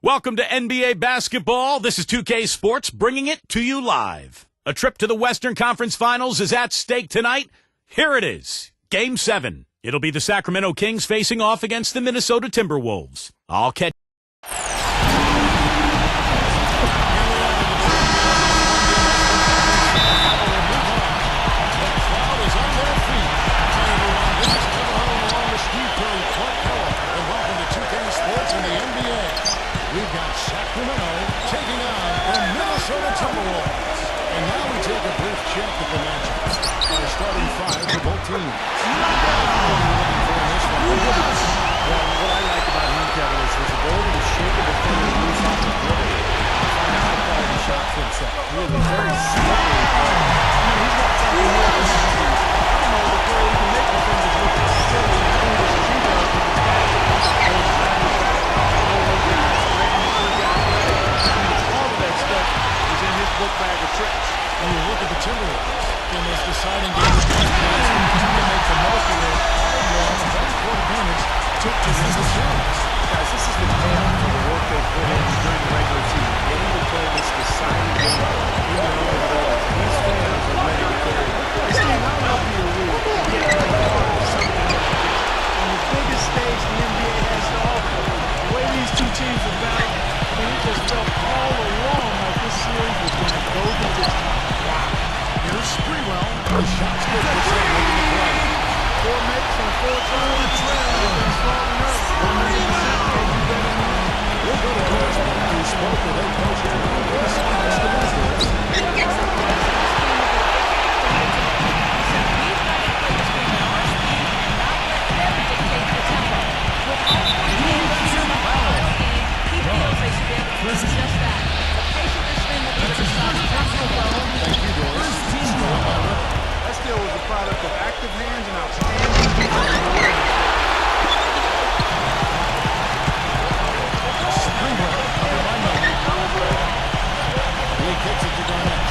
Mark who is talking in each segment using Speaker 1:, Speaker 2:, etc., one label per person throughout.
Speaker 1: Welcome to NBA basketball. This is 2K Sports bringing it to you live. A trip to the Western Conference Finals is at stake tonight. Here it is, Game 7. It'll be the Sacramento Kings facing off against the Minnesota Timberwolves. I'll catch
Speaker 2: We've got Sacramento taking on the Minnesota Timberwolves. And now we take a brief check at the matchups. Our starting five for both teams.
Speaker 3: Well, what I like about him, Kevin, is his ability to shake a defender loose off the dribble and find a high-quality shot for himself. Really very slippery player. He's not something more than something. I don't know the player who can make defenders look silly and foolish as he does with his book bag of tricks.
Speaker 2: When you look at the Timberwolves in this deciding game, to make the most of it, hard-won, home-court advantage took to win the series.
Speaker 3: Guys, this is the payoff for the work they put in during the regular season. Getting to play this deciding game in their own ball. These fans are ready to carry it. This game, I don't know if you're rude, but yet something on the biggest stage the NBA has to offer. The way these two teams are battling, I mean, it just felt all along like this series was going to go to this time. Wow.
Speaker 2: Here's Sprewell. The shot's good for Sam making the play.
Speaker 3: 4 makes on 4 tries. Everything's falling up. 100%.
Speaker 2: We'll go to correspondent who spoke with head coach Andrew Davis on this demonstration.
Speaker 3: That still was a product of active hands and outstanding defensive awareness.
Speaker 2: He kicks it to Garnett.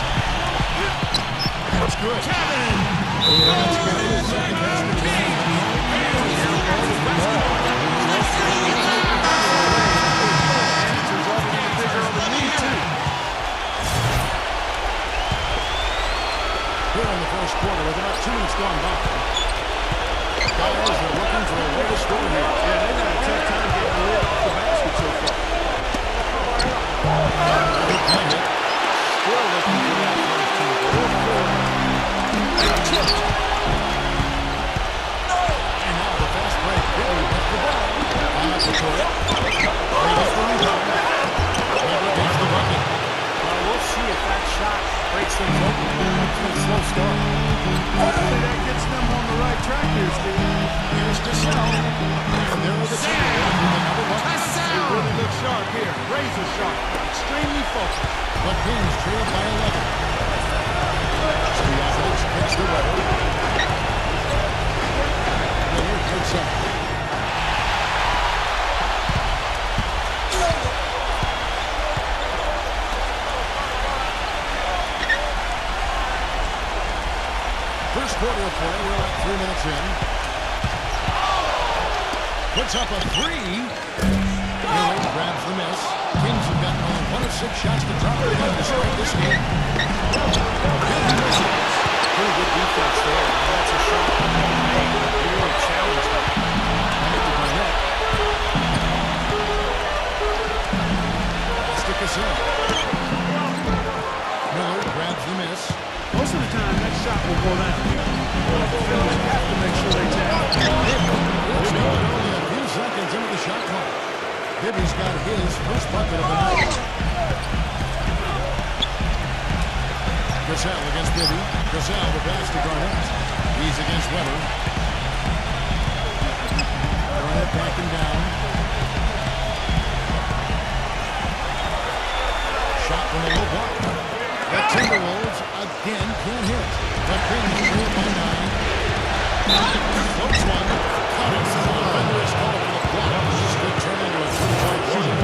Speaker 2: That's good. That's good. Second basket. Here in the first quarter, with about 2 minutes gone by. Guys are looking for a way to score here.
Speaker 3: Yeah, they've had a tough time getting the lid off the basket so far. Still looking for that first team.
Speaker 2: And now the fast break. Billy with the ball. That's the court. Brings the rebound. Never gets the bucket.
Speaker 3: Well, we'll see if that shot breaks things open.
Speaker 2: It's been a slow start.
Speaker 3: Hopefully that gets them on the right track here, Steve.
Speaker 2: Here's Gasol. And there are the Timberwolves with another bucket.
Speaker 3: They really look sharp here. Razor sharp. Extremely focused.
Speaker 2: The Kings trail by 11. Stojakovic kicks the Weber. Miller takes up. First quarter of play, we're at 3 minutes in. Puts up a three. Miller grabs the miss. Kings have gotten only 1 of 6 shots to drop it in to start this game.
Speaker 3: Pretty good defense there. That's a shot that really challenged him.
Speaker 2: Right to Garnett. Stick us in. Miller grabs the miss.
Speaker 3: Most of the time, that shot will go down. But defenders have to make sure they tap.
Speaker 2: It's only a few seconds into the shot clock. Bibby's got his first bucket of the night. Gasol against Bibby. Gasol the pass to Garnett. He's against Weber. Garnett backing down. Shot from the low block. The Timberwolves again can't hit. The Kings lead by 9. Floats one. Caught it. So the defender is called for the block. This could turn into a 3-point shooting.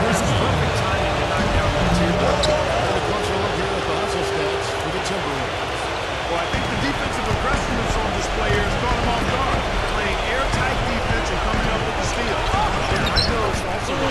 Speaker 3: This is perfect timing to knock down that two.
Speaker 2: A closer look here at the hustle stats for the Timberwolves.
Speaker 3: Well, I think the defensive aggressiveness on display here has caught him off guard. Playing airtight defense and coming up with the steal. And I know it's also the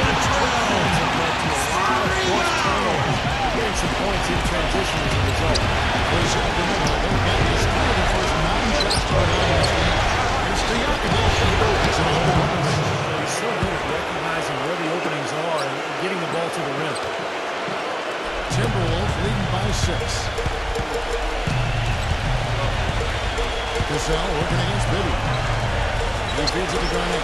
Speaker 2: He feeds it to Garnett.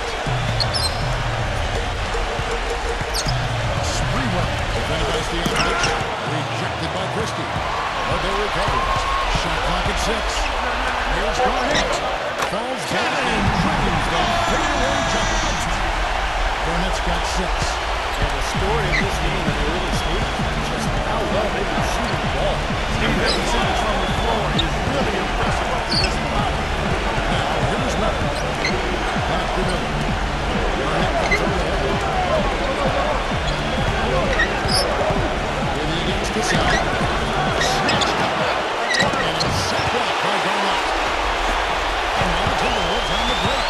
Speaker 2: Sprewell, defended by Stojakovic. Rejected by Christie. Odo recovers. Shot clock at 6. Here's Garnett. Falls down and drains the fadeaway jumper. Garnett's got 6.
Speaker 3: And the story of this game in the early stages is just how well they've been shooting the ball. Their percentage from the floor is really impressive up to this point.
Speaker 2: Now, here's Miller. Back to Miller. Garnett comes over the head. With it against the side. Snatched up. And a set block by Garnett. And now Timberwolves on the break.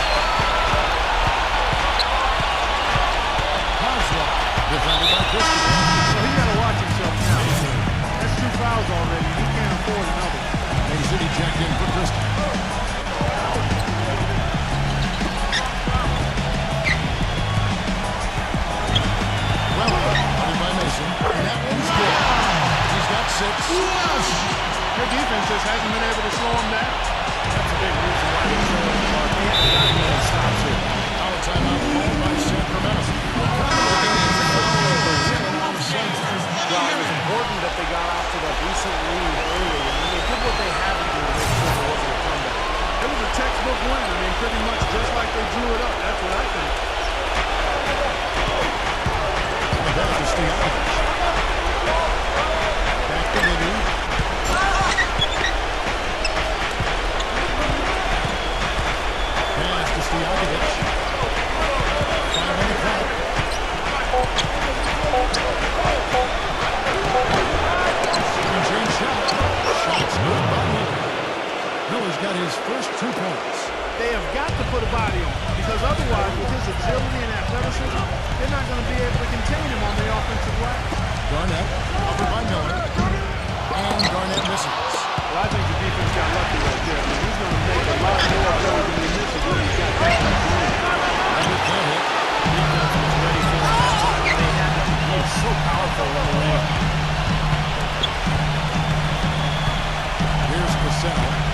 Speaker 2: Haslam, defended by Christie.
Speaker 3: So he got to watch himself now. That's 2 fouls already. He can't afford another.
Speaker 2: Mason checked in for Christie. Well, running by Mason. And that one's good. He's got 6. Yes!
Speaker 3: Their defense just hasn't been able to slow him down. That's a big reason why they're showing the mark. They haven't gotten any stops here.
Speaker 2: Foul timeout called by Sacramento.
Speaker 3: Well, it was important that they got off to that recent lead early, and they did what they had to do to make sure there wasn't a comeback. It was a textbook win. I mean, pretty much just like they drew it up. That's what I think.
Speaker 2: Back to Stojakovic. Back to Liddy. Pass to Stojakovic. 5 on the clock. Change shot. Shot's good by Miller. Miller's got his first 2 points.
Speaker 3: They have got to put a body on him, because otherwise, with his agility and athleticism, they're not going to be able to contain him on the offensive line.
Speaker 2: Garnett, covered by Miller. And Garnett misses.
Speaker 3: Well, I think the defense got lucky right there. I mean, he's going to make a lot more plays than he misses when he's got that much room.
Speaker 2: And it can't hit.
Speaker 3: Defense was ready for him. They had to be so powerful in the lane.
Speaker 2: Here's Cassell.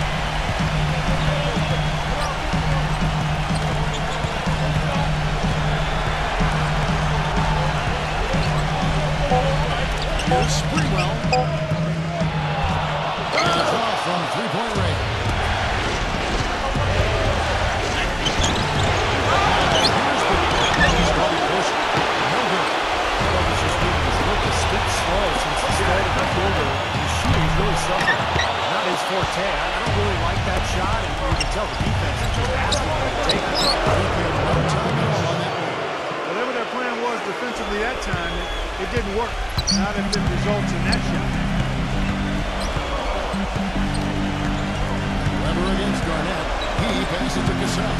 Speaker 2: Here's Sprewell. And it's off from 3-point range. Here's the he's probably pushing. No good.
Speaker 3: Well, this is good. He's looked a bit slow since the start of the quarter. His shooting's really suffered. Not his forte. I don't really like that shot, and you can tell the defense is just asking him to take it.
Speaker 2: No time at all on that one.
Speaker 3: Whatever their plan was defensively that time, it didn't work. Not if it results in that shot.
Speaker 2: Weber against Garnett. He passes to Cassell.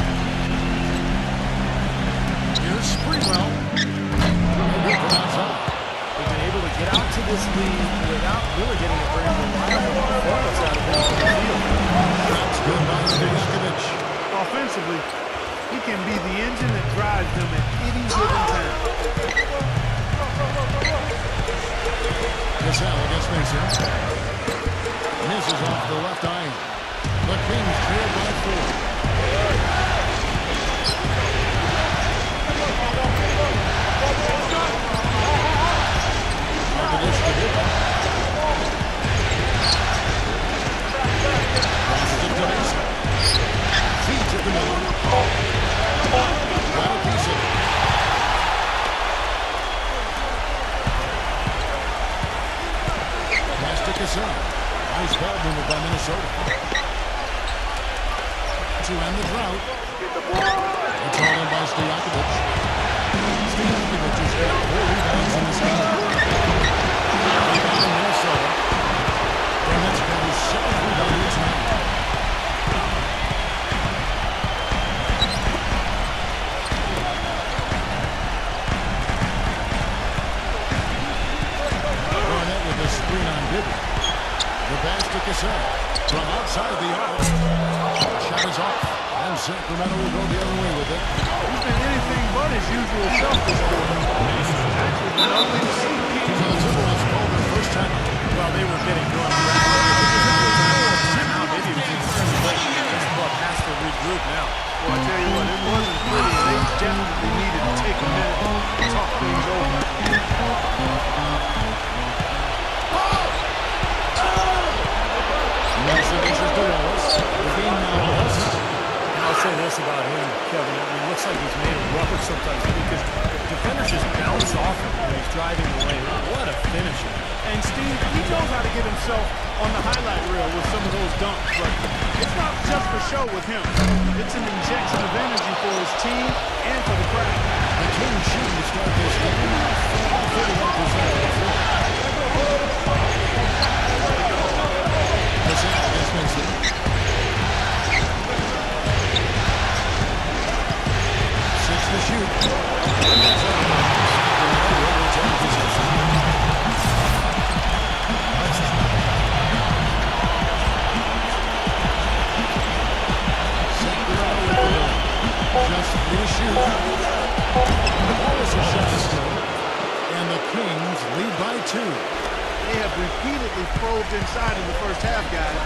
Speaker 2: Here's Sprewell. No good from outside.
Speaker 3: They've been able to get out to this lead without really getting a very reliable performance out of him from the field.
Speaker 2: That's good by Stojakovic.
Speaker 3: Offensively, he can be the engine that drives them at any given time.
Speaker 2: Cassell against Mason. Misses off the left iron. The Kings trail by 4. Markovich to hit. Passes it to Mason. Feeds it to Miller. Got a piece of it. Pass to Cassell. Nice ball movement by Minnesota. To end the drought. It's all in by Stojakovic. Stojakovic has got 4 rebounds in this game. Rebound in Minnesota. And that's got his 7th rebound in tonight. Garnett with the screen on Bibby. The pass to Cassell. From outside the arc. Shot is off. And Sacramento will go the other way with it.
Speaker 3: He's been anything but his usual self this quarter. Actually, been ugly to see.
Speaker 2: So the Timberwolves called their first time.
Speaker 3: Well, they were getting run around. Now, maybe it was even late. This ball has to regroup. group now. Well, I tell you what, it wasn't pretty, and they definitely needed to take a minute to talk things over.
Speaker 2: Nelson inches to Wallace. The game now lost.
Speaker 3: And I'll say this about him, Kevin. I mean, it looks like he's made of rubber sometimes because defenders just bounce off him when he's driving the lane. What a finisher. And Steve, he knows how to get himself on the highlight reel with some of those dunks, but it's not just for show with him. It's an injection of energy for his team and for the crowd.
Speaker 2: The Kings shooting to start this game. 41%. Against Mason. 6 to shoot. Just 3 to shoot. The ball is a shot still. And the Kings lead by 2.
Speaker 3: They have repeatedly probed inside in the first half, guys,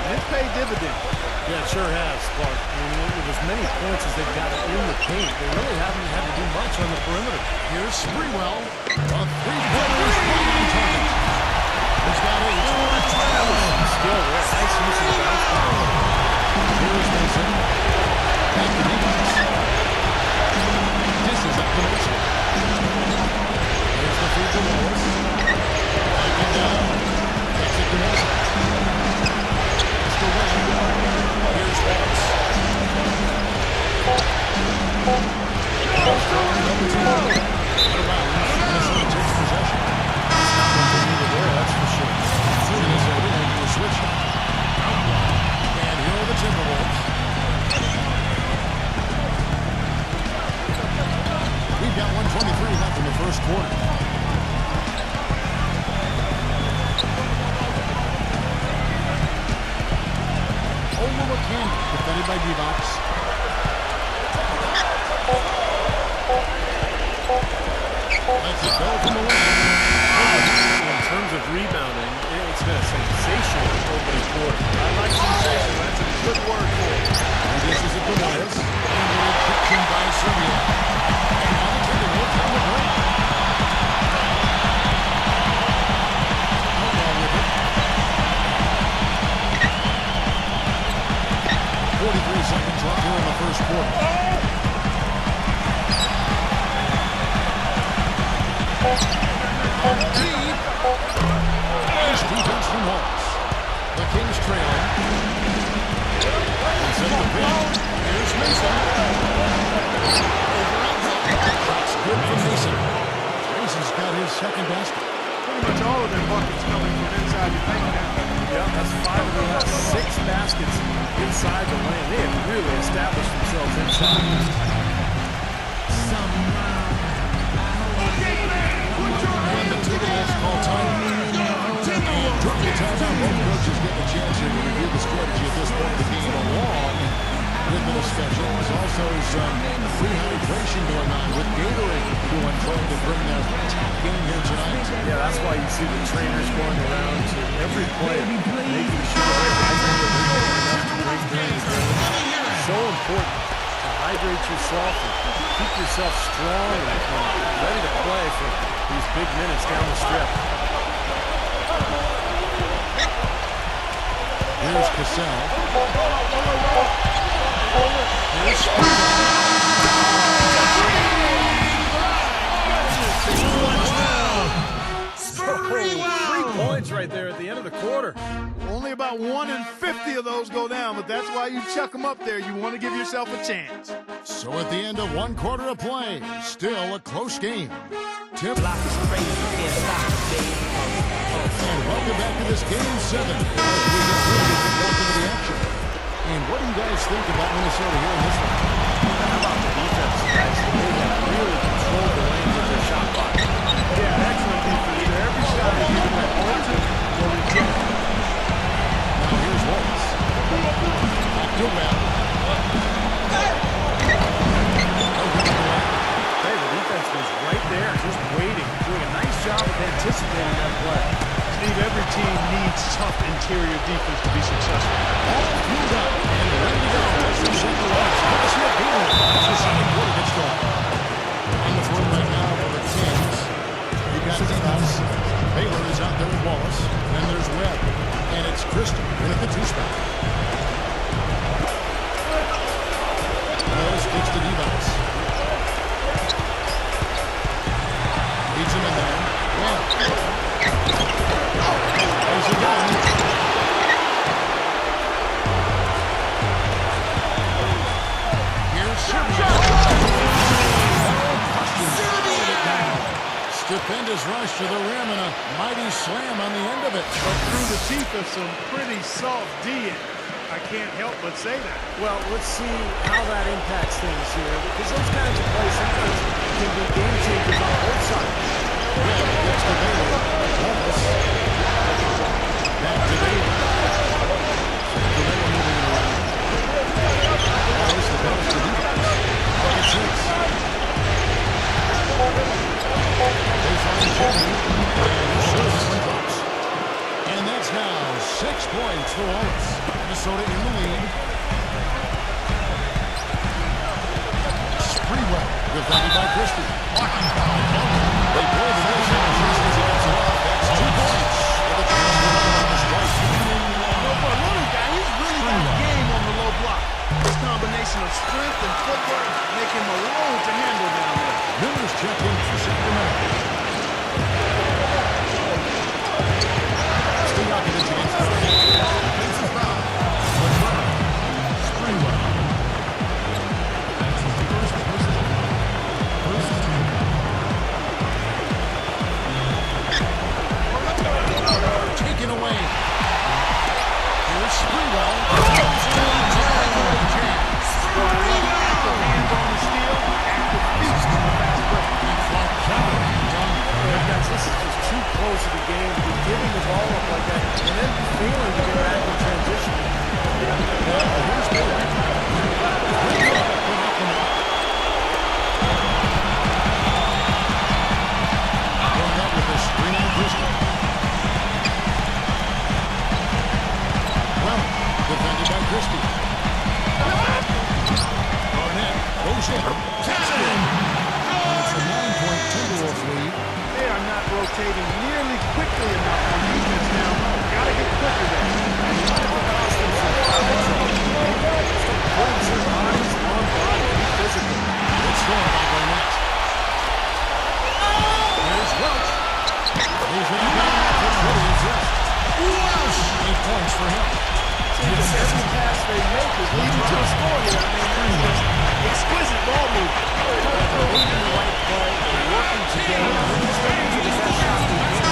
Speaker 3: and it's paid dividends. Yeah, it sure has, Clark. I mean, with as many points as they've got in the paint, they really haven't had to do much on the perimeter.
Speaker 2: Here's Sprewell. A three-pointer is right on target. He's got 8.
Speaker 3: Still there. Nice use of the bounce ball.
Speaker 2: Here's Mason. Back to defense. This is up to Mason. Here's the feed to Wallace. Back down. Takes it to Mason. It's the West. Here's Wallace. Around. Minnesota takes possession.
Speaker 3: That's for sure.
Speaker 2: Minnesota making a switch. And here are the Timberwolves. We've got 1:23 left in the first quarter. Over McCann, defended by D-Box. Let's it go from the lane.
Speaker 3: In terms of rebounding, it's been a sensational opening quarter. I like sensation. That's a good word for it.
Speaker 2: And this is a Gomez. And a kick by Serbia. And now the Timberwolves on the break. Outlaw with it. 43 seconds left here in the first quarter. Deep. Nice defense from Hawks. The Kings trailing. Inside the paint. Here's Mason. Shots good for Mason. Mason's got his second basket.
Speaker 3: Pretty much all of their buckets coming from inside the paint now. Yeah, that's 5 of the last 6 baskets inside the lane. They have really established themselves inside. And the Timberwolves call time. And during the timeout, both coaches get a chance here to review the strategy at this point of the game, along with the special. There's also some rehydration going on with Gatorade doing, trying to bring their top game here tonight. Yeah, that's why you see the trainers going around to every player, making sure they're hydrated enough to drink during the game. So important to hydrate yourself and keep yourself strong and ready to play for these big minutes down the strip.
Speaker 2: Here's Cassell. Here's
Speaker 3: Sprewell. 3 points right there at the end of the quarter. Only about 1 in 50 of those go down, but that's why you chuck them up there. You want to give yourself a chance.
Speaker 2: So at the end of 1 quarter of play, still a close game. And welcome back to this Game 7. As we get ready to get back into the action. And what do you guys think about Minnesota here in this one?
Speaker 3: How about the defense, guys? They have really controlled the lane with their shot clock. Yeah, excellent defense. Every shot is either an ultimate or rejected.
Speaker 2: Now here's Wallace. Back to Webb.
Speaker 3: Hey, the defense was right there, just waiting, doing a nice job of anticipating that play. Steve, every team needs tough interior defense to be successful.
Speaker 2: All fueled up and ready to go. Gets the D-bounce. Leads him in there. Well. There's again. Here's Stupendous rush to the rim and a mighty slam on the end of it.
Speaker 3: But through the teeth of some pretty soft D. I can't help but say that.
Speaker 4: Well, let's see how that impacts things here, because those kinds of plays sometimes can be game changers on both sides.
Speaker 2: Gets to Baylor. Thomas. Back to Baylor. Sacramento moving it around. That is the pass to Levi's. Bucket 6. Baseline Jimmy. And shoots one drops. And that's now 6 points for Wallace. Minnesota in the lead. Sprewell defended by Christie. They play the nation and Christie gets it off. That's 2 points for the transfer on his right.
Speaker 3: For a little guy, he's really got a game on the low block. This combination of strength and footwork make him a load to handle down there.
Speaker 2: Miller's checked in for Sacramento. Stojakovic against the defensive foul. Sprewell. That's his first personal. Taken away. Here's Sprewell.
Speaker 3: Hands on the steal, active feast on the fast break.
Speaker 4: This is just too close to the game to be giving the ball up like that and then failing to get back in transition.
Speaker 2: Here's Miller. Going up with a screen on Christie. Well, defended by Christie. Barnett goes in. Taps it in. And it's a 9-point Timberwolves lead.
Speaker 3: They are not rotating nearly quickly enough on defense now. Gotta get quicker there.
Speaker 4: Putting some bodies on body physically.
Speaker 2: Good score by Barnett. Here's Welch. He's in the game. That's really exist. 8 points for him.
Speaker 4: Every pass they make is leading to a score here. I mean, it's just exquisite ball movement. They're making the right play, they're working together, they're just looking for the best shot to win.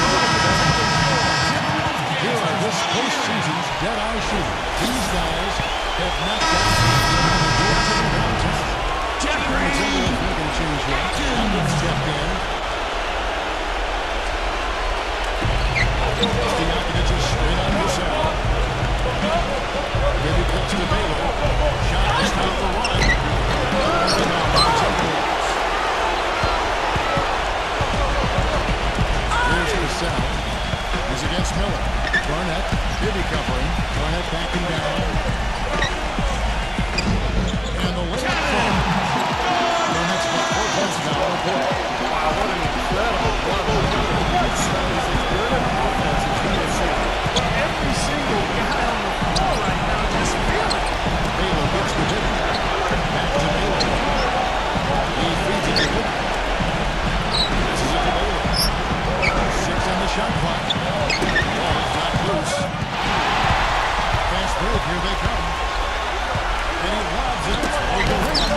Speaker 2: Here are this postseason's dead-eye shooters. These guys have knocked out the downtown. Timberwolves making a change here. Hamden stepped in. Stojakovic is straight on the cell. Maybe cut to the Baylor. Shot is not for Ryan. Here's the cell. He's against Miller. Barnett, Bibby covering. Barnett backing down. And the layup from Barnett's got 4 points now on the court.
Speaker 4: Wow, what an incredible run. This stuff is as good an offense as you can see.
Speaker 3: Every single guy on the floor right now just feeling it.
Speaker 2: Baylor gets the Bibby. Back to Baylor. He feeds it to Bibby. Passes it to Baylor. 6 on the shot clock. Ball got loose. Fast break, here they come. And he lobs it over the rim.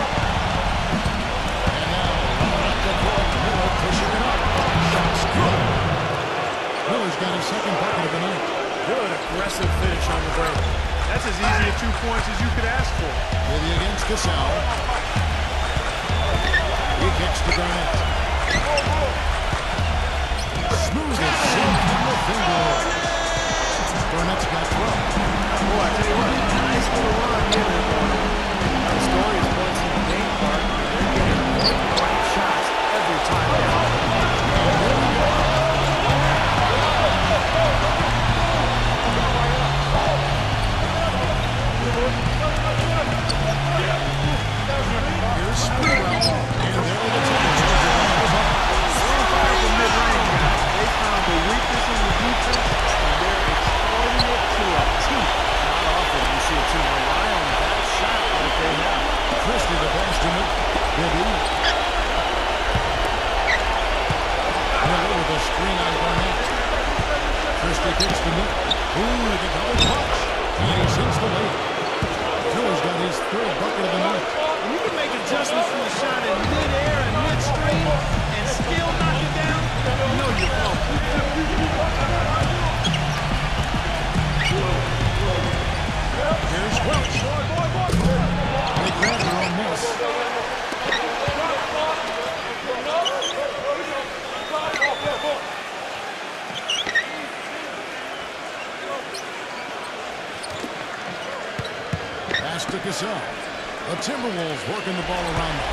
Speaker 2: And now, running up the court, Miller pushing it up. Shots good. Miller's got his second bucket of the night.
Speaker 4: Good aggressive finish on the break.
Speaker 3: That's as easy a 2 points as you could ask for.
Speaker 2: Bibby against Gasol. He kicks to Garnett. Smooth as silk from the finger. Garnett's got 12.
Speaker 4: Boy, I tell you what, nice little run here. The story is points in the main part. They're getting the right shots every time down.
Speaker 2: Here's Sprewell. And there are the Timberwolves.
Speaker 3: On fire from mid-range, guys. They found the weakness in the defense, and they're exploiting it to a T.
Speaker 4: Not often you see a team rely on that shot
Speaker 2: kicks to Miller. Ooh, the double clutch. And he sinks the lead. Miller's got his third bucket of the night.
Speaker 4: And you can make adjustments from the shot in mid-air and midstream and still knock it down. You know you're pumped.
Speaker 2: Here's Welch. They grab their own miss. Pass to Gasol. The Timberwolves working the ball around them.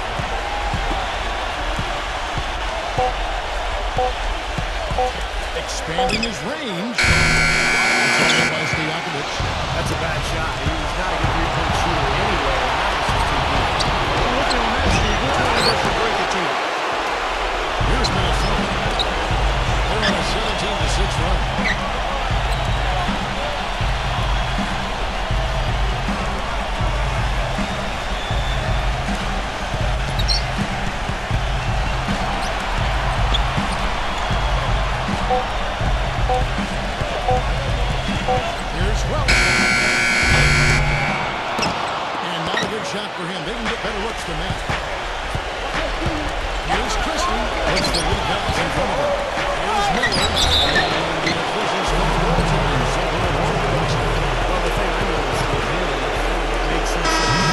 Speaker 2: Expanding his range. It's all by Stojakovic.
Speaker 3: That's a bad shot. He's not a good three-point shooter anyway, and that was just too deep.
Speaker 4: Look at that, Steve. Which one of us should break it to you?
Speaker 2: Here's Minnesota. They're on a 17-6 run. Here's Welch. And not a good shot for him. They can get better looks than that. Here's Christie. Puts the lead pass in front of him. Here's Miller. And the officials hold the ball to him. So we're on the bench.
Speaker 3: Well, the thing I noticed with him, it makes sense to me,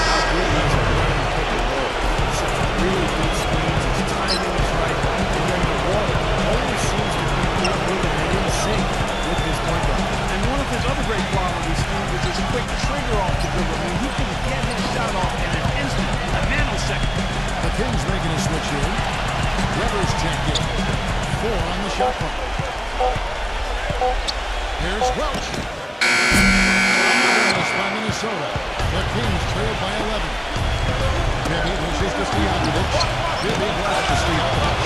Speaker 3: how good he is at running the pick and roll. He sets really good screens. His timing is right. And then the ball always seems to be moving and in sync with his point guard.
Speaker 4: And one of his other great qualities, Steve, is his quick trigger off the dribble. I mean, he can get his shot off in an instant, a nanosecond.
Speaker 2: The Kings making a switch here. Rivers checked in. 4 on the shot clock. Here's Welch. Miles by Minnesota. The Kings trail by 11. Maybe this is to Stojakovic. Maybe left to Stojakovic.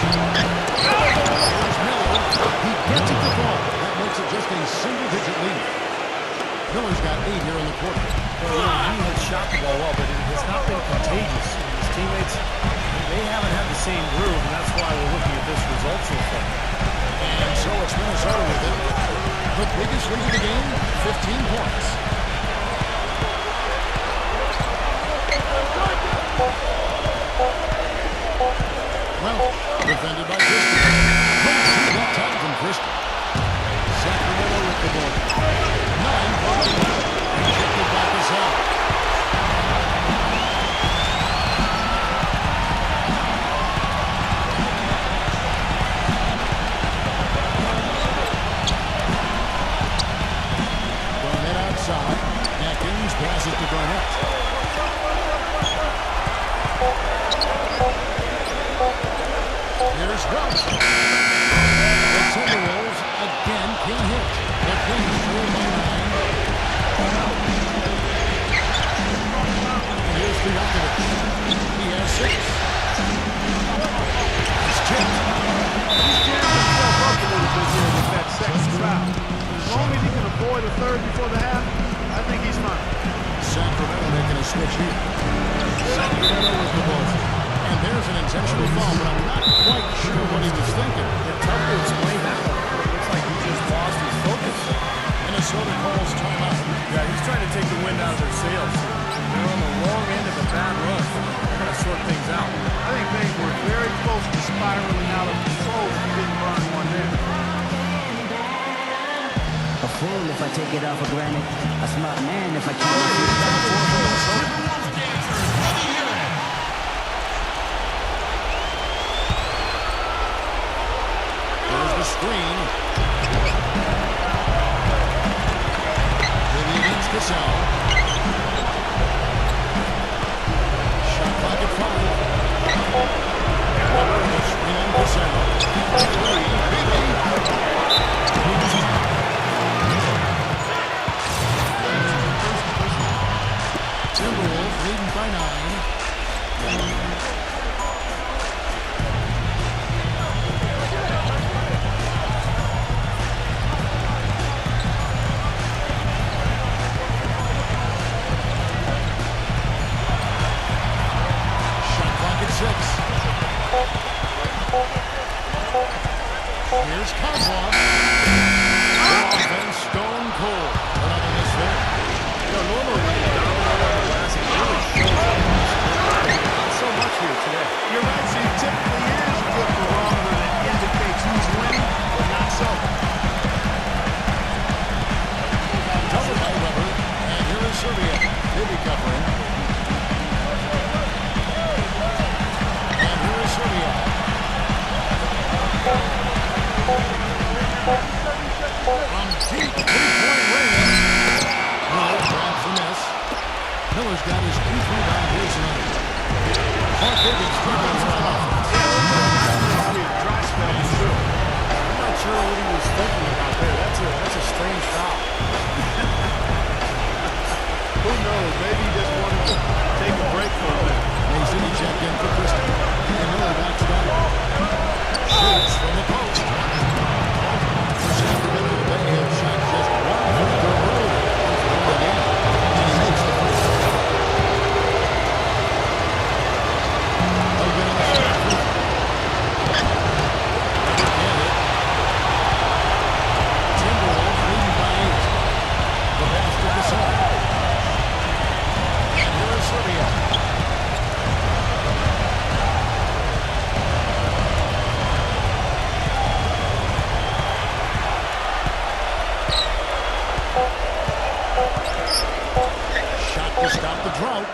Speaker 2: Here's Miller. He gets it to fall. That makes it just a single-digit lead. Miller's got 8 here in the quarter.
Speaker 3: Well, you know, he has shot the ball well, but it has not been contagious. His teammates, they haven't had the same groove, and that's why we're looking at this result so far.
Speaker 2: And so it's Minnesota with it. The biggest lead of the game, 15 points. Well, defended by Christie. Don't see that time from Christie. Sacramento with the ball. 9 points. And kicked it back his head. Garnett outside. Atkins passes to Garnett. Here's Welch. The Timberwolves again can't hit. The Kings trail by 9. And here's Stojakovic. He has 6. He's chipped.
Speaker 4: He's jammed himself up a little bit here with that second foul. As long as he can avoid a third before the half, I think he's fine.
Speaker 2: Sacramento making a switch here. Sacramento with the ball. And there's an intentional foul, but I'm not quite sure what he was thinking.
Speaker 3: It's tough to explain that. It looks like he just lost his focus.
Speaker 2: Minnesota calls timeout.
Speaker 3: Yeah, he's trying to take the wind out of their sails. They're on the wrong end of a bad run. They're going to sort things out.
Speaker 4: I think things were very close to spiraling out of control if he didn't burn one there.
Speaker 5: A fool if I take it off for granted. A smart man if I keep it.
Speaker 2: There's the screen. Maybe against Gasol. Shot clock at 5. The screen on Gasol. 3, baby. Timberwolves leading by 9. Shot clock at 6. Here's Kozlov. Bibby's struggling with offense.
Speaker 3: Dry spell is true. I'm not sure what he was thinking about there. That's a strange foul.
Speaker 4: Who knows? Maybe he just wanted to take a break for a minute.
Speaker 2: Mason check in for Christie. And Miller backs it up. Shoots from the post. For Sacramento, they have shot just one free throw early in the game. And he makes the first. Hogan on the shot. Never can hit. Timberwolves leading by 8. The pass to Gasol. And here's Serbia. Shot to stop the drought.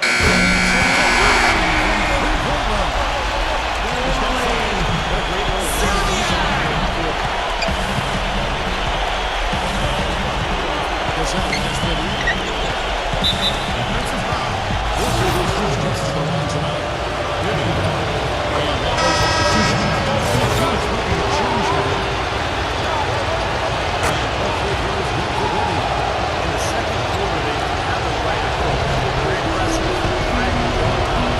Speaker 2: Three-point run. He's got 5. What a great run. Gasol has 50. This is his first chance to the line tonight. And that was a decision. He's looking to change here. Hopefully here's good for Bibby.
Speaker 3: In the second quarter, they have a right approach. Very aggressive, dragging the ball out,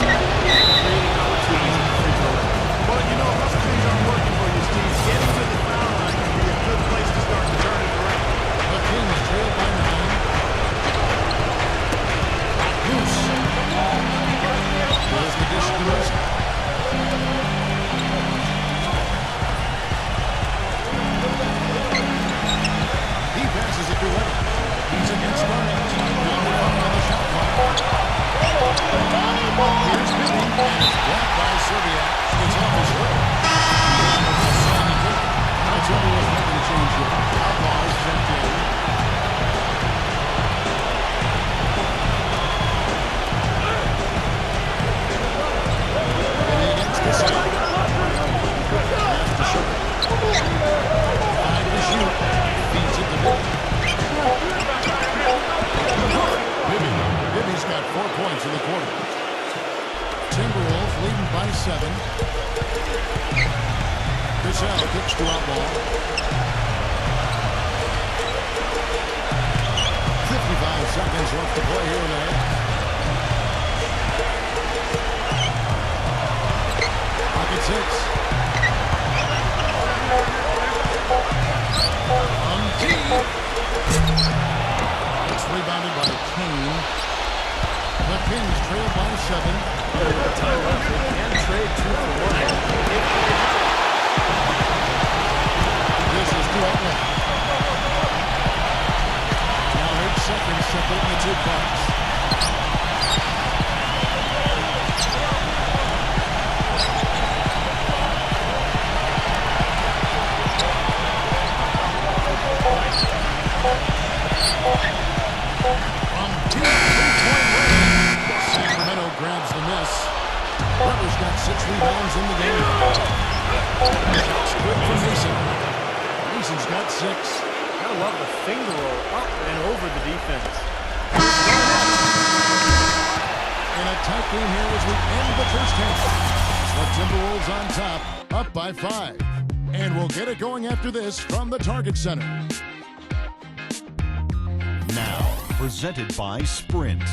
Speaker 3: creating opportunities in the free throw line.
Speaker 4: Well, you know, if other things aren't working for you, Steve, getting to the foul line can be a good place to start to turn it around.
Speaker 2: The Kings trail by 9. Loose. Here's the dish to West. He passes it to West. He's against Barnett. Now on the shot clock. Here's Bibby. And it's blocked by Serbia. It's off his foot. Now Timberwolves making a change here. Outlaws jumped in. Bibby against Gasol. Pass to Sugar. 5 to shoot. Feeds it to Bibby. Bibby's got 4 points in the quarter. Timberwolves leading by 7. Gasol kicks to Outlaw. 55 seconds left to play here in the half. Pocket 6. It's rebounded by Kane. The Kings trail by 7.
Speaker 3: Time left. They can trade 2 for 1.
Speaker 2: This is to Outlaw. Now 8 seconds separating the 2 clubs. From deep 3-point range, Sacramento grabs the miss. Butler's got 6 rebounds in the game. Shots good for Mason. Mason's got 6.
Speaker 3: Gotta love the finger roll up and over the defense.
Speaker 2: In a tight game here as we end the first half. The Timberwolves on top, up by 5. And we'll get it going after this from the Target Center.
Speaker 6: Now, presented by Sprint.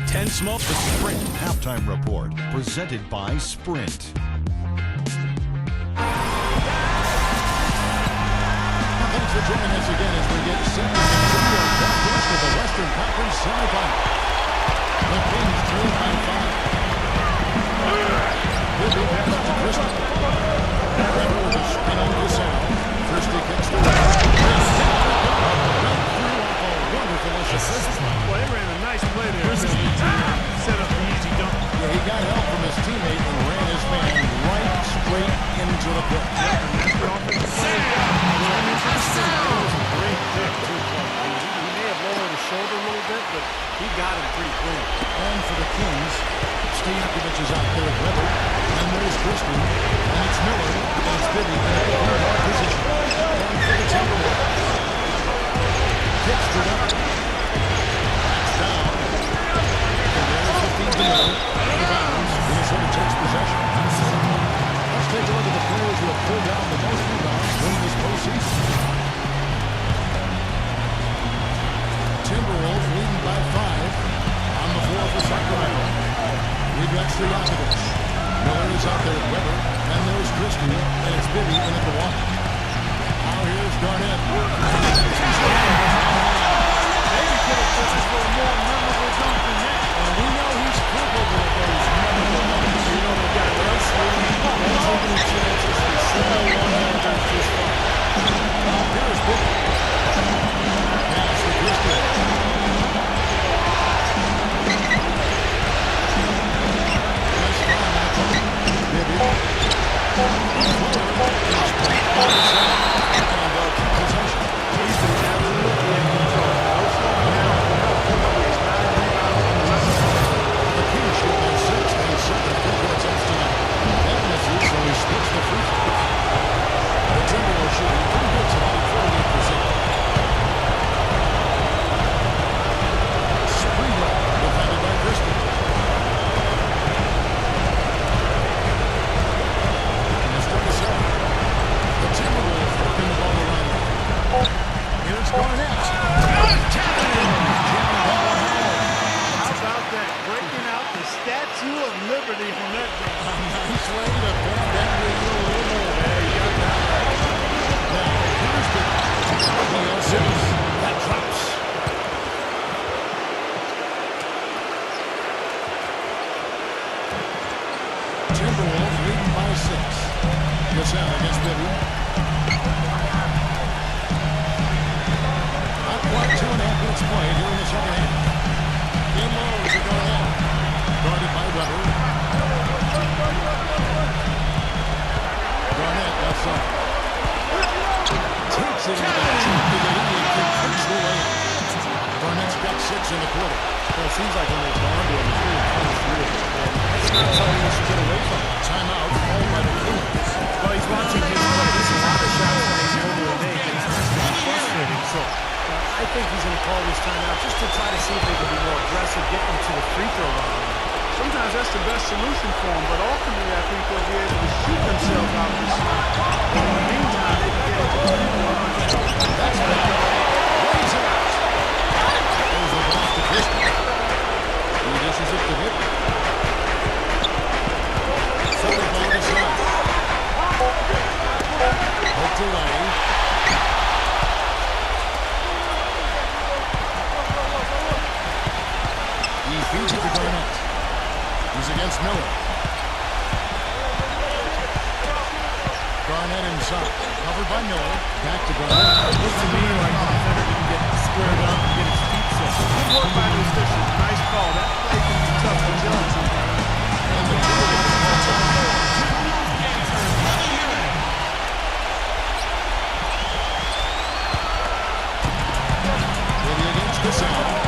Speaker 1: 10 smoke for Sprint.
Speaker 6: Halftime report, presented by Sprint.
Speaker 2: Thanks for joining us again as we get set to continue our broadcast of the Western Conference Semifinals. The Kings trail by 5. Bibby passes to Christie. Trevor with a spin on Gasol. Christie kicks the right. Wonderful assist.
Speaker 4: Well, they ran a nice play there. Set up the easy dunk.
Speaker 2: Yeah, he got help from his teammate and ran his man right straight into the pit.
Speaker 4: That's the offensive play.
Speaker 3: That was a great pick, too. He may have lowered his shoulder a little bit, but he got him pretty clean.
Speaker 2: And for the Kings, Stojakovic is out there at Weber. And there's Christie. And it's Miller. And it's Bibby. And it's a hard position. And for the Timberwolves. Kicks to Weber. Backs down. And there's the feed to Miller. Stojakovic. Miller is out there at Weber. And there's Christie. And it's Bibby in at the one. Now here's Garnett.
Speaker 4: Maybe could have pushed for a more memorable dunk than that.
Speaker 2: And we know he's capable of those memorable moments.
Speaker 4: You know, we got no sleep. Don't take any chances. The single one-hander is just fine.
Speaker 2: Here's Bibby. Pass to Christie. Bibby.
Speaker 4: He's been absolutely in control. No slowing down. He's not a rebound.
Speaker 2: The key shoot on 6 and 7 free throw attempts tonight. That misses, so he splits the free throws. The Timberwolves shooting pretty good tonight, 48%. Springer, defended by Christie. The Timberwolves working the ball around. Here's Garnett.
Speaker 4: How about that? Breaking out the Statue of Liberty from that jump.
Speaker 2: Nice way to bend that wheel a little more.
Speaker 4: Yeah, you got that right.
Speaker 2: Now, here's the that drops. Timberwolves leading by 6. Gasol against Bibby. Not quite 2.5 minutes played here in the second half. In low to Garnett. Guarded by Weber. Garnett outside. Takes it into the top of the lead and can punch the way. Garnett's got 6 in the quarter.
Speaker 4: Well, it seems like when they've gone to him, it's really comes through. And that's not something you should get away from.
Speaker 2: Timeout called by the Kings.
Speaker 4: Well, he's watching his play. There's a lot of shots that he's normally making. It starts to be frustrating. So I think he's going to call this timeout just to try to see if they can be more aggressive, get them to the free throw line. Sometimes that's the best solution for them, but ultimately I think they'll be able to shoot themselves out of the shot. But in the meantime, they can get into the free throw line.
Speaker 2: That's right. Lays it out. There's the ball to Christie. He dishes it to Bibby. Forward ball to Gasol. Hooked away. He feeds it to Garnett. He's against Miller. Garnett inside. Covered by Miller. Back to Garnett.
Speaker 4: Looks to me like the defender didn't get squared up and get his feet set. Good work by the officials. Nice call. That play can be tough to judge.
Speaker 2: And the Timberwolves call time. Bibby against Gasol.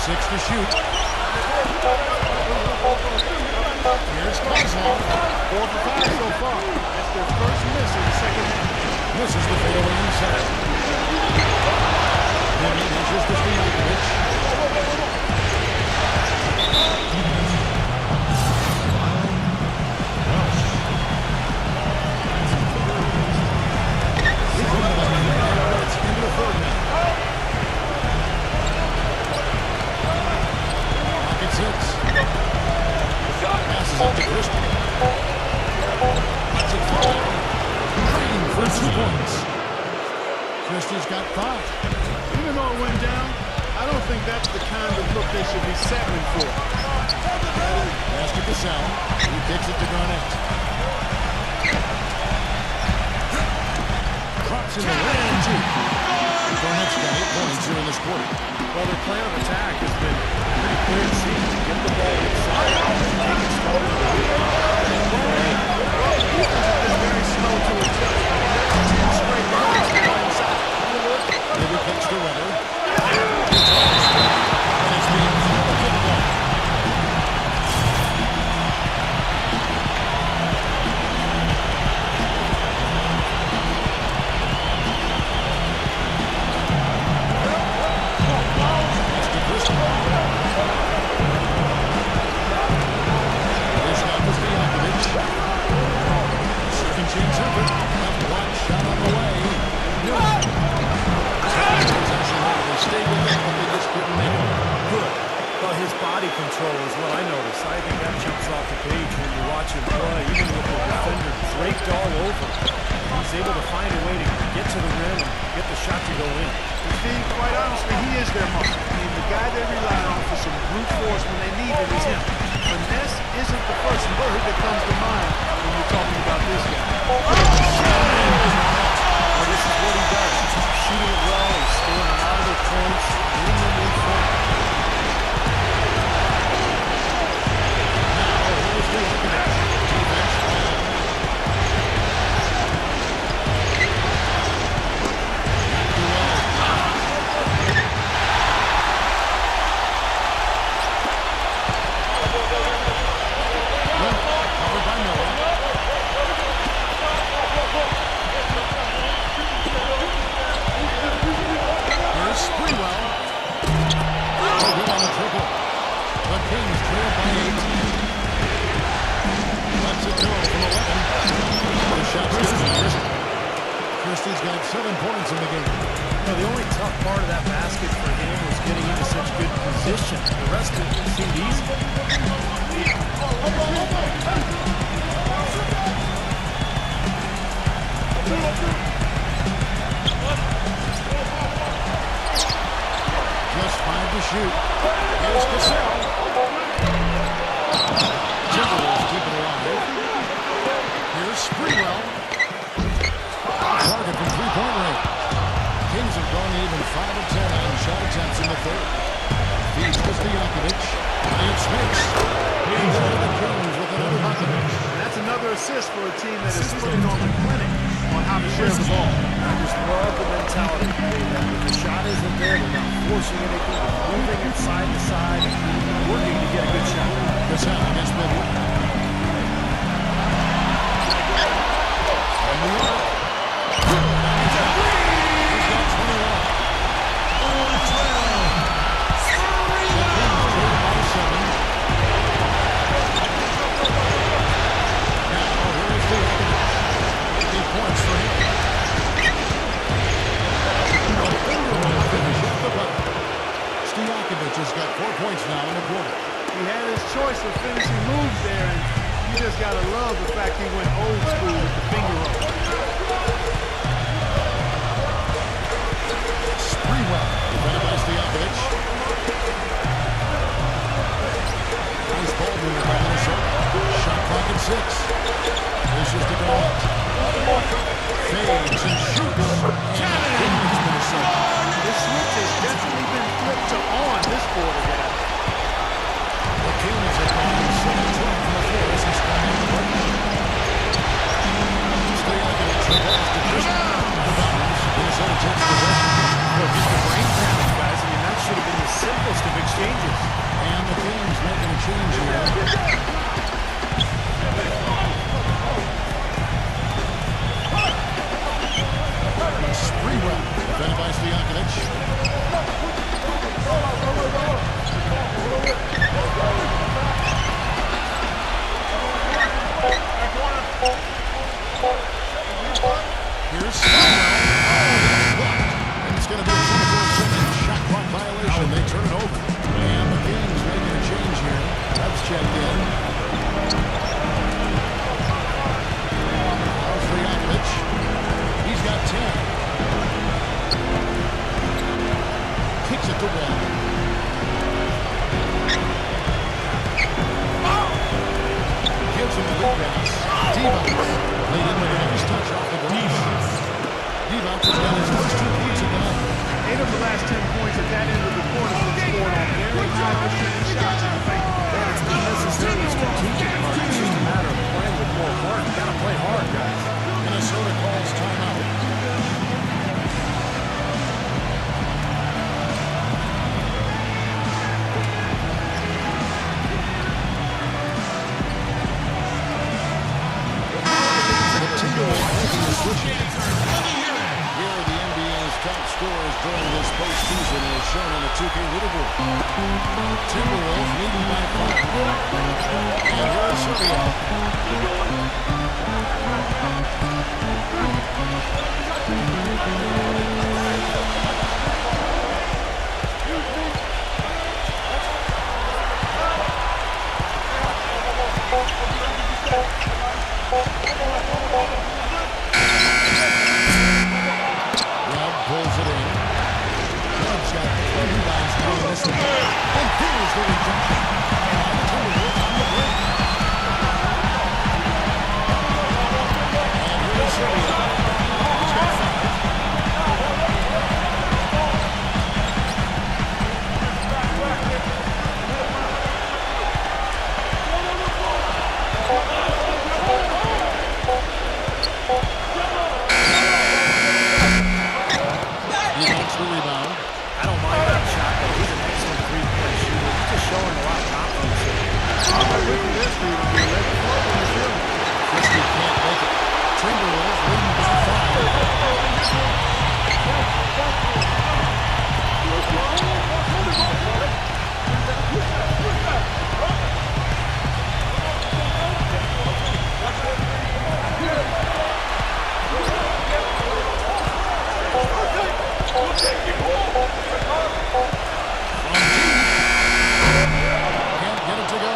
Speaker 2: 6 to shoot. Here's Kozlov.
Speaker 4: 4 for 5 so far. That's their first miss in the second half.
Speaker 2: Misses the fadeaway inside. Bibby measures to Stojakovic. It's into the third now. Pocket 6. Passes up to Christie. Lets it fall. Green for 2 points. Christie's got 5.
Speaker 4: Even though it went down, I don't think that's the kind of look they should be settling for.
Speaker 2: Pass to Gasol. He kicks it to Garnett. Drops in the lane, too. Garnett's got 8 points here in this quarter.
Speaker 4: Well, their plan of attack has been pretty clear this season. Get the ball inside, make it slow to the rebound. The defense has been very slow to adjust. I mean, they're 10 straight games now inside.
Speaker 2: Bibby kicks to Weber. And it's being thrown to the ball. That's to Christie. This now was the
Speaker 4: watch him play, even with the defender draped all over him, he's able to find a way to get to the rim and get the shot to go in.
Speaker 3: And Steve, quite honestly, he is their muscle. I mean, the guy they rely on for some brute force when they need it is him. Finesse isn't the first word that comes to mind when you're talking about this guy.
Speaker 4: Well, this is what he does. He's shooting it well, he's staying out of their points, getting them in front.
Speaker 2: Christie's got 7 points in the game.
Speaker 4: You know, the only tough part of that basket for him was getting into such good position. The rest of it seemed easy.
Speaker 2: Just 5 to shoot. Here's Cassell. Timberwolves keep it alive. Here's Sprewell. Target from three-point range. Kings have gone even 5 of 10 on shot attempts in the third. Feeds to Stojakovic. And it's Smith. He's on the Kings with another bucket.
Speaker 3: And that's another assist for a team that is putting on the clinic on how to share the ball.
Speaker 4: I just love the mentality. If the shot isn't there, they're not forcing anything, they're moving it side to side, working to get a good shot.
Speaker 2: Cassell against Midwood. And the arc. Stojakovic has got 4 points now in the quarter.
Speaker 3: He had his choice of finishing moves there, and you just got to love the fact he went old school with the finger roll.
Speaker 2: Sprewell, defended by Stojakovic. Nice ball movement by Minnesota. Shot clock at 6. Dishes to go out. Fades and shoots. Goodness, Minnesota.
Speaker 3: This switch has definitely been flipped to on this quarter, guys.
Speaker 2: The Kings have gone 7-12 from the floor. This is Stojakovic, the ball to Christian. The bounce. Minnesota takes possession.
Speaker 4: Well, just a brain pound, guys. I mean, that should have been the simplest of exchanges.
Speaker 2: And the Kings making a change here. Sprewell, defended by Stojakovic. Here's Sprewell. And it's going to be a 24-second shot clock violation. They turn it over. And the Kings making a change here. That's checked in. Stojakovic. He's got 10. Kicks it to one. Gives him a good pass. Divac. Laid in with a nice touch off the glass. Divac has got his first 2 points of the night.
Speaker 3: 8 of the last 10 points at that end of the court have been scored on very high percentage shots in the paint.
Speaker 4: It's not necessarily strategic, Mark. It's just a matter of playing with more heart. You got to play hard, guys.
Speaker 2: Minnesota calls timeout. The Timberwolves making the switch. Here are the NBA's top scorers during this postseason as shown on the 2K leaderboard. Timberwolves leading by 5. And here's Serbia. on this one. And there's the redemption. And the Timberwolves on the break. And here's Serbia. He's got 5. He makes the rebound.
Speaker 4: I don't mind that shot, but he's an excellent three-point shooter. He's just showing a lot of confidence here.
Speaker 2: Christie can't make it. Timberwolves leading by 5. Can't get it to go.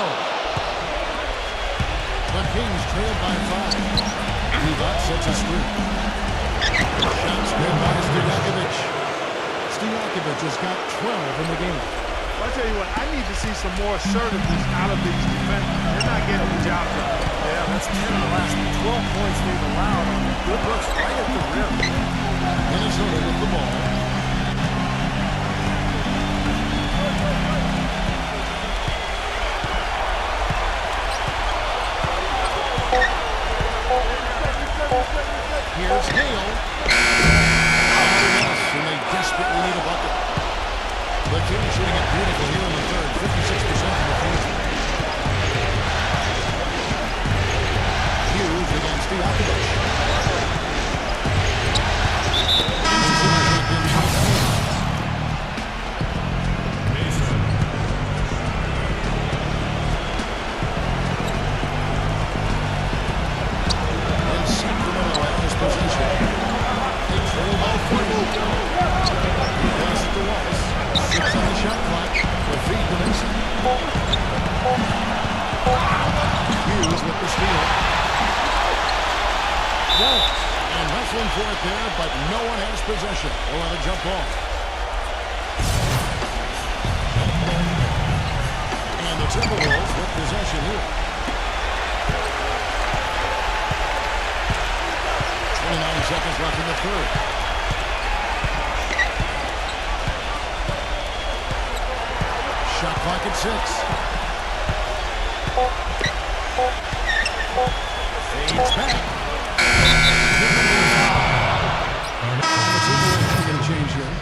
Speaker 2: The Kings trailed by 5. Levat sets a screen. Shots made by Stojakovic. Stojakovic has got 12 in the game.
Speaker 3: Well, I tell you what, I need to see some more assertiveness out of these defenders. They're not getting the job done.
Speaker 4: Yeah, that's 10 of the last 12 points they've allowed on good looks right at the rim.
Speaker 2: Minnesota with the ball. Here's Hale. And they desperately need a bucket. The Kings shooting it beautiful here in the third. 56% from the field. Hughes against Stojakovic. And Sacramento has possession. They trail by 3. Pass it to Wallace. 6 on the shot clock. The feed to Mason. Hughes with the steal. Wallace. And wrestling for it there, but no one has possession. We'll have a jump ball. And the Timberwolves with possession here. 29 seconds left in the third. Shot clock at 6. Fades back. The Timberwolves are going to change here.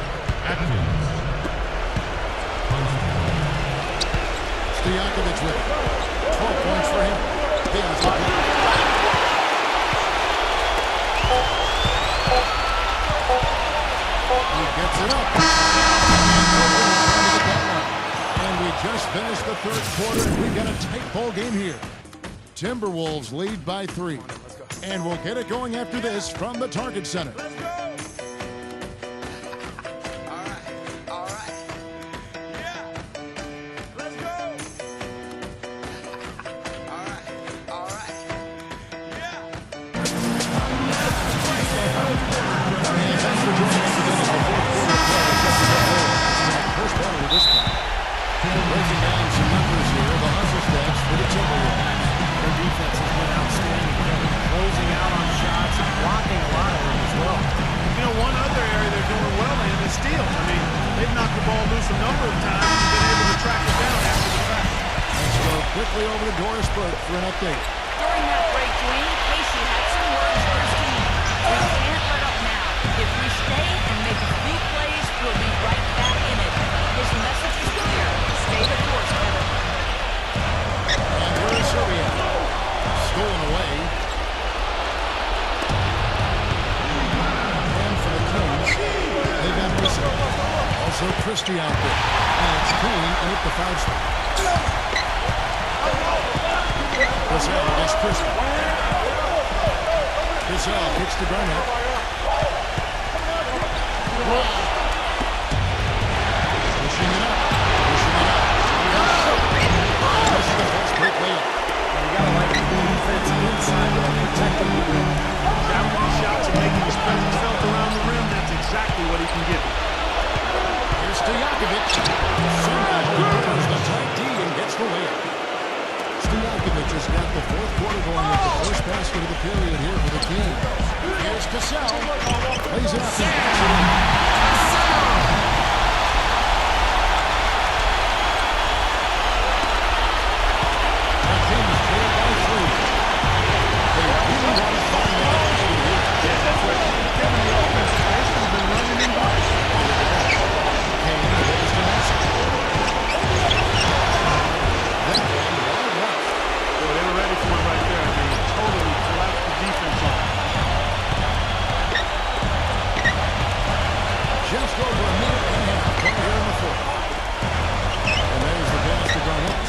Speaker 2: Stojakovic with it. 12 points for him. Hales the block. He gets it up. And we just finished the third quarter, and we've got a tight ball game here. Timberwolves lead by 3. And we'll get it going after this from the Target Center. Breaking down some numbers here, the hustle stats for the Timberwolves.
Speaker 4: Their defense has been outstanding, Kevin. Closing out on shots and blocking a lot of them as well.
Speaker 3: You know, one other area they're doing well in is steals. I mean, they've knocked the ball loose a number of times and been able to track it down after the fact.
Speaker 2: Let's go quickly over to Doris Burke for an update.
Speaker 7: During that break, Dwayne Casey had some words for his team. We can't let up now. If we stay and make big plays, we'll be right back in it. His message is clear. Stay the course, Kevin.
Speaker 2: And here's Serbia. Stolen away. And for the Kings, they got Mason. Also Christie out there. And it's Green and hit the 5 spot. Cassell against Christie. Cassell kicks to Garnett. Pushing it up. This is the first break layup.
Speaker 4: You gotta like the defense inside to protect them.
Speaker 3: Grabbing these shots and making his presence felt around the rim, that's exactly what he can give you.
Speaker 2: Here's Stojakovic. Yakovic has got the fourth quarter going with the first basket of the period here for the team. Here's Cassell. Lays it up and backs it in. The Kings trail by 3. They really want to find the basket here.
Speaker 3: Yeah, that's right. Kevin, the offense has basically been running in box.
Speaker 2: Kane goes to Nelson. That one, wide left.
Speaker 3: Well, they were ready for it right there. They totally collapsed the defense on it.
Speaker 2: Just over a minute and a half coming here in the fourth. And there's the pass to Garnett.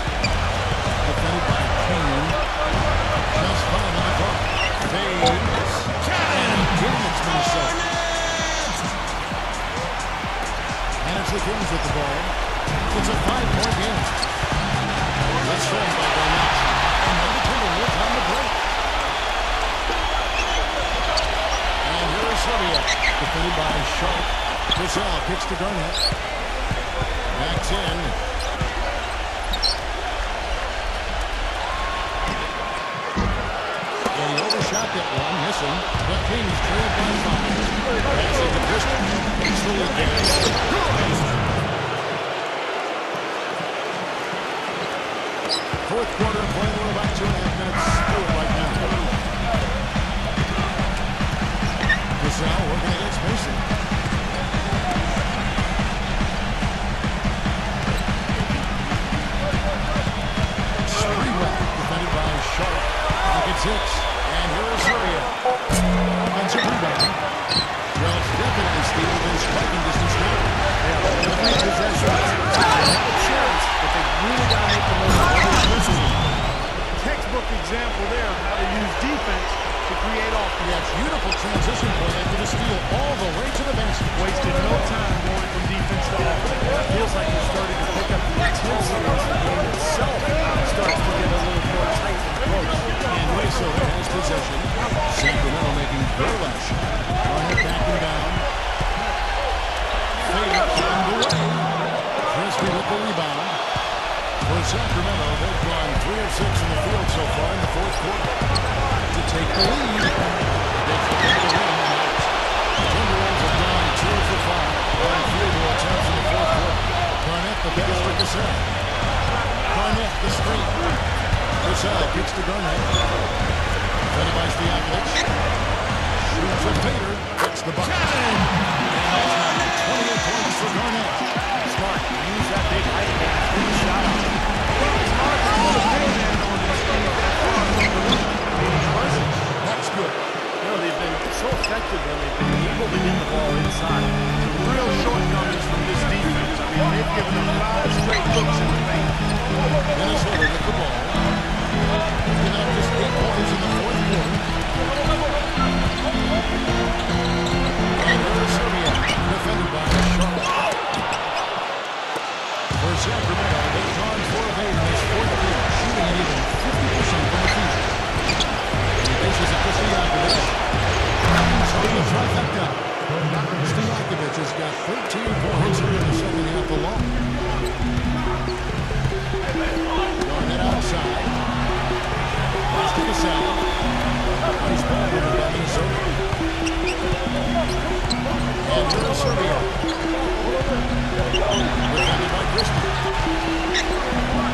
Speaker 2: Defended by Kane. Just 5 on the clock. Fades. And damage Minnesota. And it's the Kings with the ball. It's a 5-point game. Let's show by Garnett. And now the Timberwolves on the break. And here is Serbia. Defended by Sharp. Cassell kicks to Garnett. Backs in. He overshot that one, missing. The Kings trailed by 5. Passing to Christian. Takes the lead there. Fourth quarter play. We're about 2.5 minutes through it right now. Cassell working against Mason. Defended by Sharp. It's 6. And here is Serbia. Offensive rebound. Well, it's definitely Steve within striking distance now.
Speaker 3: Yeah, the 3 possessions. They have a chance, but they really got to make the most of it. Textbook example there of how to use defense to create offense.
Speaker 2: Yeah, beautiful transition play after the steal all the way to the basket.
Speaker 3: Wasted no time going from defense to offense. It feels like they're starting to pick up the intensity as the game itself starts to get a little more tight and close.
Speaker 2: And Minnesota has possession. Sacramento making their last shot. Garnett backing down. Fade on the way. Crispy with the rebound. For Sacramento, they've gone 3 of 6 in the field so far in the fourth quarter. To take the lead. They forget the win and out. Timberwolves have gone 2 for 5 on field goal attempts in the fourth quarter. Garnett the pass for Cassell. Garnett the screen. Cassell kicks to Garnett. Defended by Stojakovic. Shoots a fader. Gets the bucket. And that's 28 points for Garnett.
Speaker 3: Smart. Use that big height advantage to the shot out. Well, it's hard to put a payman on this team that far from the rim. I mean, he wasn't.
Speaker 2: That's good.
Speaker 3: You know, they've been so effective when they've been able to get the ball inside. Some real shortcomings from this defense. I mean, they've given them 5 straight looks in the paint.
Speaker 2: Minnesota with the ball. Picking up just 8 points in the fourth quarter. And here's Serbia. Defended by Sharp. For Sacramento, they've gone 4 of 8 in this fourth quarter, shooting at even 50% from the field. He faces it to Stojakovic. So the trifecta. Stojakovic has got 13 points here in the second half alone. Garnett outside. Pass to Cassell. Nice ball movement by Minnesota. And here's Serbia. Defended by Christian.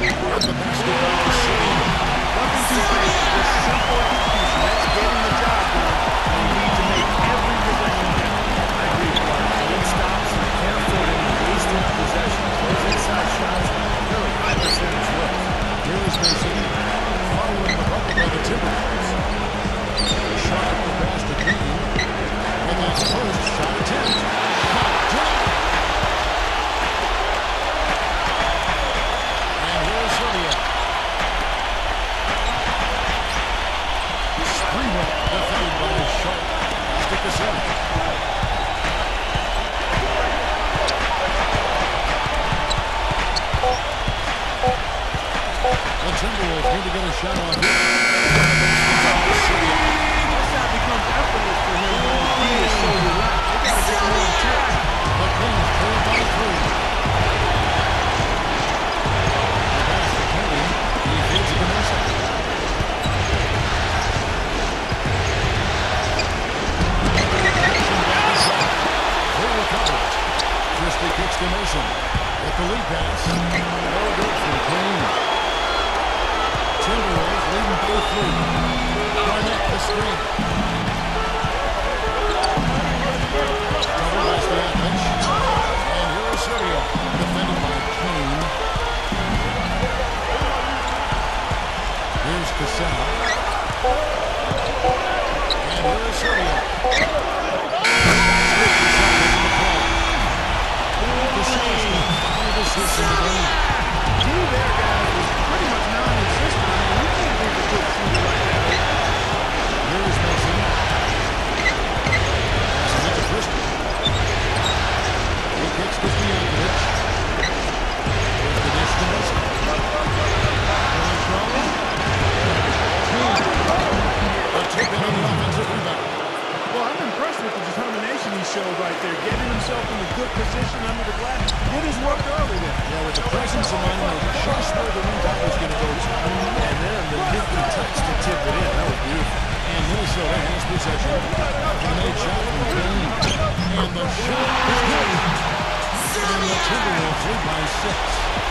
Speaker 2: And the basketball is saved.
Speaker 3: Nothing too fancy, just simple execution. That's getting the job done. And you need to make every possession count. I agree, Clark. Good stops, careful, and wasted possessions. Those inside shots are really high percentage looks.
Speaker 2: Here is Mason. Following the bucket by the Timberwolves. Shot up the pass to Kane. And that's first shot attempt. And here's Serbia. Sprewell defended by Sharp. Stick us up. The Timberwolves need to get a shot on here.
Speaker 3: That's not become effortless for him when the key is so relaxed. They got to get more intense.
Speaker 2: The Kings trail by 3. Pass to Kane. He feeds it to Mason. transition. With the lead pass. No good from Green. Timberwolves leading by 3. Garnett the screen. Double by Stojakovic. And here is Serbia. Defended by Kane. Here's Cassell. And here is Serbia.
Speaker 3: D there, guys, was pretty much non-existent. I mean, you can't leave a good shooter like that.
Speaker 2: Here's Mason. Passes it to Christian. He kicks to Stojakovic. Here's the dish to Mason. A tip in on the offensive rebound.
Speaker 3: Well, I'm impressed with the determination he showed right there, getting himself in a good position under the glass. Did his work early there.
Speaker 2: Yeah, with the presence of mind, know just where the rebound was going to go to.
Speaker 4: And then the nifty touch to tip it in. That was beautiful.
Speaker 2: And Minnesota has possession. The made shot from Kane. And the shot is good. And the Timberwolves lead by 6.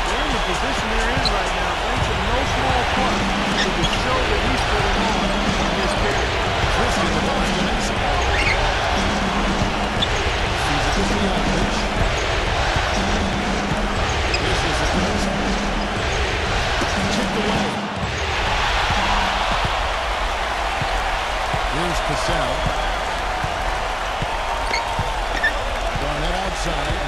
Speaker 3: They're in the position they're in right now, thanks in no small part to the show that he's putting on in this period.
Speaker 2: Christian the ball to Mason. Sees it to Stojakovic. This is a Mason. Tipped away. Here's Cassell. Garnett outside.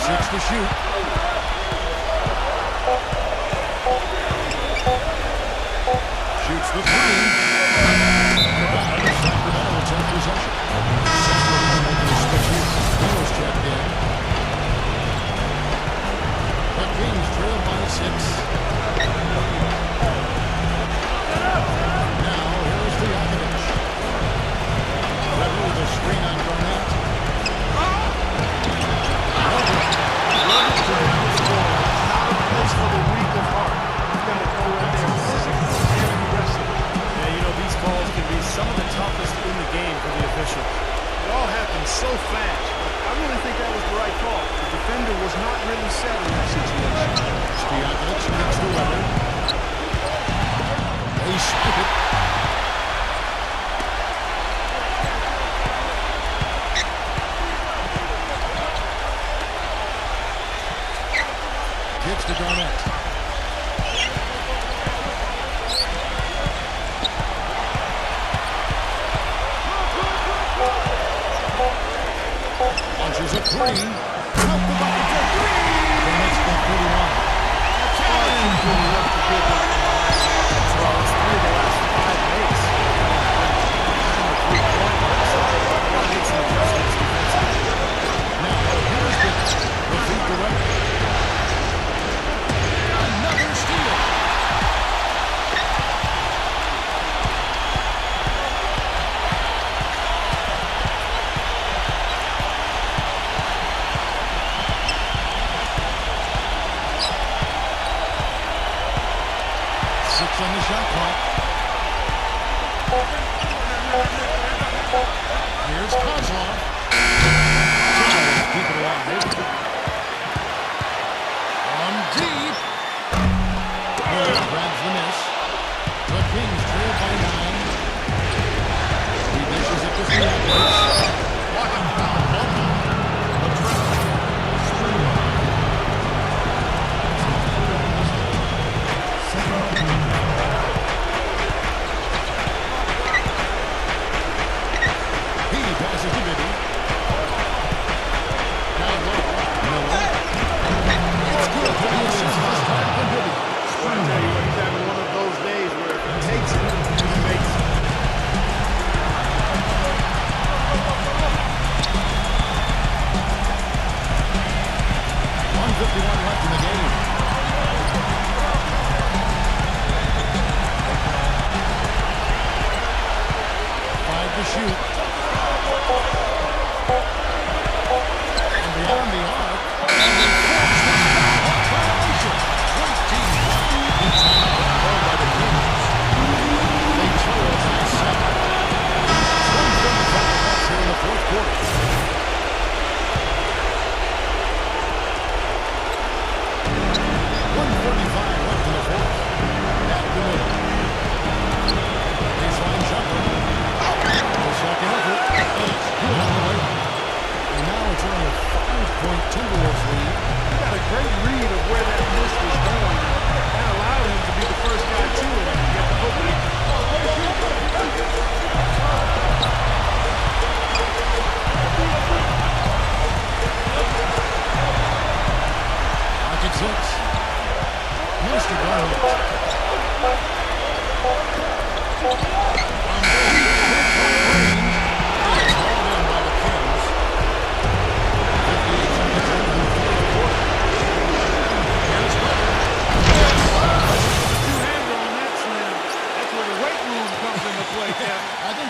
Speaker 2: Six to shoot. Shoots the 3. Sacramento will take possession. Sacramento making a switch here. Miller's checked in. The Kings trail by 6. Now, here is Stojakovic. Weber with a screen on Garnett.
Speaker 3: That's for the weak of heart. He's going to go in there physically and aggressive.
Speaker 4: Yeah, you know, these calls can be some of the toughest in the game for the officials.
Speaker 3: It all happened so fast. I really think that was the right call. The defender was not really set in that situation.
Speaker 2: Stojakovic kicks to Weber. They spike it. Kicks to Garnett. Launches a 3. Out the bucket for 3. Garnett's got 31.
Speaker 3: Challenge really looked good looking behind the offense. Well, it's 3 of the last 5 days.
Speaker 4: Gotta make some adjustments defensively.
Speaker 2: Now, here's the feed to Weber. Another steal. Six on the shot clock. Here's Kozlov. Timberwolves keep it alive. On deep. Miller grabs the miss. The Kings trail by 9. He dishes it to Stojakovic. Walking foul. The travel. He passes to Bibby. Down low. Miller. It's good for the assist. This time from Bibby.
Speaker 3: I tell you what, he's having one of those days where if he takes it, he makes it.
Speaker 2: 1:51 left in the game. Five to shoot. And beyond the arc. Great team. It's by the Kings. They trail by 7.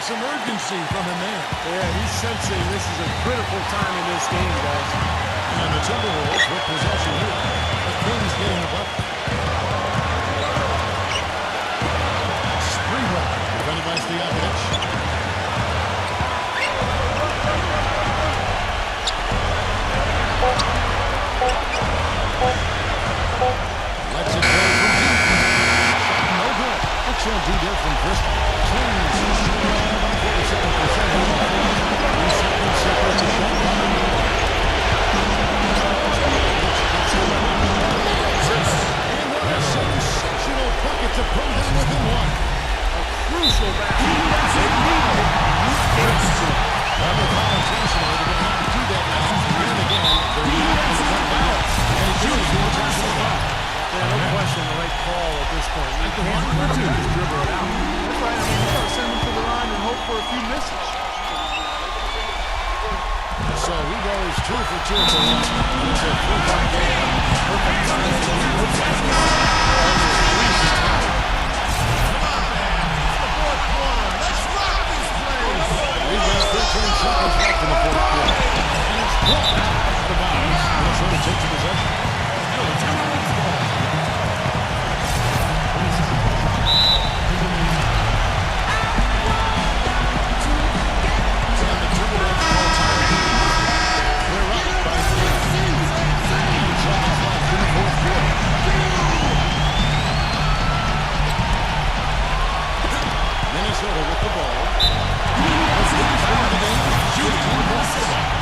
Speaker 2: some urgency from him there.
Speaker 3: Yeah, he's sensing this is a critical time in this game, guys.
Speaker 2: And the Timberwolves with possession here. The Kings getting the bucket. Spree ball. Defended by Stojakovic. Lets it go from deep. No good. Excellent D there from Bristol. Kings shooting about 47%. Resetting separate the shot clock. And what a sensational bucket to bring them within one.
Speaker 3: A crucial basket. They needed it.
Speaker 2: Well, the foul intentionally, they're going to have to do that now. And again, they're not going to come down. And it's really the intentional foul.
Speaker 3: Yeah, no question, the right call at this point. You can't let him just dribble it out. That's right. I mean, you got to send him to the line and hope for a few misses.
Speaker 2: So he goes 2 for 2 for one. And it's a 4-point game. Perfect time for the football. We've got 13 seconds left in the fourth quarter. And it's blocked off the bounds. Minnesota takes the possession. And the Timberwolves call time. They're up by 3. 9 seconds left in the fourth quarter. Minnesota with the ball.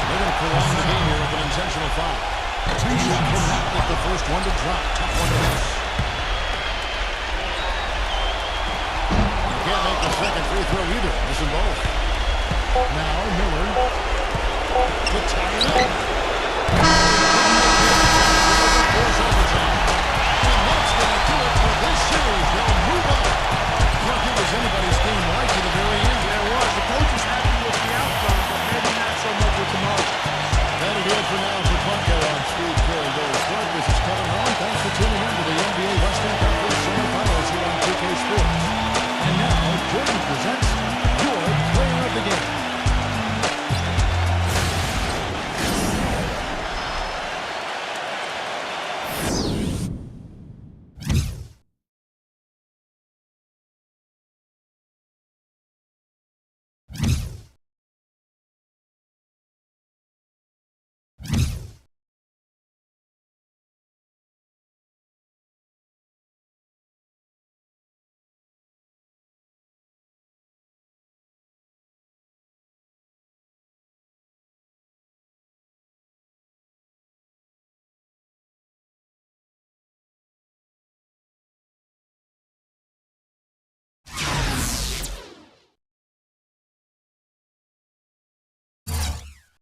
Speaker 2: They're going to prolong the game here with an intentional foul. 2 shots from Ratliff, the first one to drop. Tough one to miss. You can't make the second free throw either. Missing both. Now Miller to tie it up. Force overtime. And that's going to do it for this series. They'll move on. I don't think there's anybody